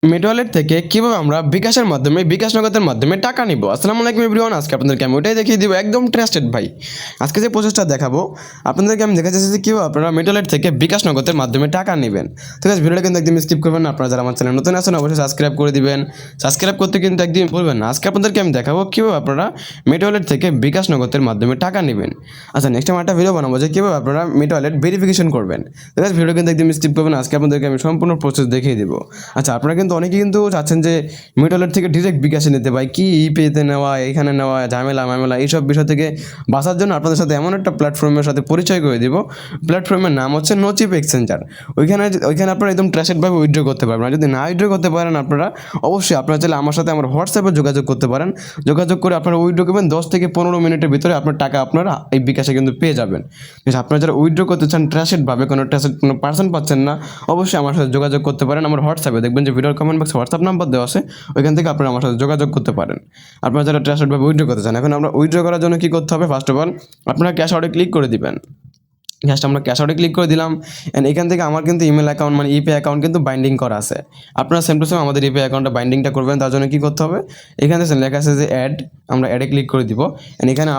Meet wallet থেকে কিভাবে আমরা বিকাশের মাধ্যমে বিকাশ নগদের মাধ্যমে টাকা নিব। আসসালামু আলাইকুম এভরিওয়ান, আজকে আপনাদেরকে আমি ওটাই দেখিয়ে দিব, একদম ট্রাস্টেড ভাই। আজকে যে প্রসেসটা দেখাবো আপনাদেরকে, আমি দেখা যাচ্ছে যে কীভাবে আপনারা মিট ওয়ালেট থেকে বিকাশ নগদের মাধ্যমে টাকা নেবেন। ঠিক আছে, ভিডিওটা কিন্তু একদম স্কিপ করবেন না। আপনারা যারা আমার চ্যানেল নতুন আছেন অবশ্যই সাবস্ক্রাইব করে দিবেন। সাবস্ক্রাইব করতে কিন্তু একদিন ভুলবেন না। আজকে আপনাদেরকে আমি দেখাবো কীভাবে আপনারা মিট ওয়ালেট থেকে বিকাশ নগদের মাধ্যমে টাকা নেবেন। আচ্ছা, নেক্সট আমি একটা ভিডিও বানাবো যে কীভাবে আপনারা মিট ওয়ালেট ভেরিফিকেশন করবেন। ঠিক আছে, ভিডিও কিন্তু একদম স্কিপ করবেন। আজকে আপনাদেরকে আমি সম্পূর্ণ প্রসেস দেখিয়ে দেবো। আচ্ছা, আপনারা কিন্তু অনেকেই কিন্তু চাচ্ছেন যে মিট ওয়ালেট থেকে ডিরেক্ট বিকাশে নিতে, ভাই কি ইপেতে নেওয়া, এখানে নেওয়া, ঝামেলা এইসব বিষয় থেকে বাঁচার জন্য আপনাদের সাথে এমন একটা প্ল্যাটফর্মের সাথে পরিচয় করে দিব। প্ল্যাটফর্মের নাম হচ্ছে নোচিপ এক্সচেঞ্জার। ওইখানে আপনারা একদম ট্রাস্টেডভাবে উইথড্র করতে পারবেন। আর যদি না উইথড্র করতে পারেন আপনারা অবশ্যই আপনারা চাইলে আমার সাথে আমার হোয়াটসঅ্যাপে যোগাযোগ করতে পারেন। যোগাযোগ করে আপনারা উইথড্র করবেন, 10 থেকে 15 মিনিটের ভিতরে আপনার টাকা আপনারা এই বিকাশে কিন্তু পেয়ে যাবেন। আপনারা যারা উইথড্র করতে চান ট্রাস্টেডভাবে, কোনো পার্সন পাচ্ছেন না, অবশ্যই আমার সাথে যোগাযোগ করতে পারেন। আমার হোয়াটসঅ্যাপে দেখবেন যে ভিডিওর কমেন্ট বক্সে হোয়াটসঅ্যাপ নাম্বার দেওয়া আছে, ওইখান থেকে আপনারা আমার সাথে যোগাযোগ করতে পারেন। আপনারা যারা ট্রাস্টেডভাবে উইথড্র করতে চান। এখন আমরা উইথড্র করার জন্য কী করতে হবে, ফার্স্ট অফ অল আপনারা ক্যাশ আউটে ক্লিক করে দিবেন। জাস্ট আমরা ক্যাশ আউটে ক্লিক করে দিলাম। অ্যান্ড এখান থেকে আমার কিন্তু ইমেল অ্যাকাউন্ট মানে ইপে অ্যাকাউন্ট কিন্তু বাইন্ডিং করা আছে। আপনারা সেম টু সেম আমাদের ইপে অ্যাকাউন্টটা বাইন্ডিংটা করবেন। তার জন্য কী করতে হবে, এখানে লেখা আছে যে অ্যাড, আমরা অ্যাডে ক্লিক করে দিব। অ্যান্ড এখানে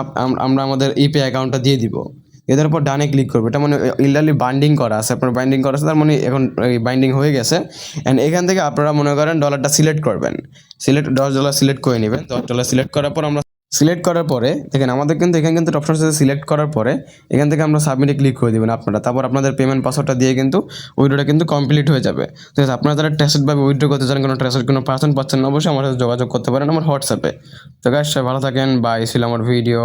আমরা আমাদের ইপে অ্যাকাউন্টটা দিয়ে দিব। এদের উপর ডানে ক্লিক করবে, এটা মানে ইল্ডারলি বাইন্ডিং করা আছে, আপনার বাইন্ডিং করা আছে, তার মানে এখন এই বাইন্ডিং হয়ে গেছে। অ্যান্ড এখান থেকে আপনারা মনে করেন ডলারটা সিলেক্ট করবেন, $10 সিলেক্ট করে নেবেন। $10 সিলেক্ট করার পর আমরা সিলেক্ট করার পরে দেখেন আমাদের কিন্তু এখানে কিন্তু অপশন আছে সিলেক্ট করার পরে এখান থেকে আমরা সাবমিটে ক্লিক করে দেবেন আপনারা। তারপর আপনাদের পেমেন্ট পাসওয়ার্ডটা দিয়ে কিন্তু উইড্রোটা কিন্তু কমপ্লিট হয়ে যাবে। ঠিক আছে, আপনারা যারা ট্রাস্টেডভাবে উইড্রো করতে চান, কোনো পার্সন পাচ্ছেন না, অবশ্যই আমার সাথে যোগাযোগ করতে পারেন আমার হোয়াটসঅ্যাপে। তো গাইস, সবাই ভালো থাকেন, বাই। ছিল আমার ভিডিও।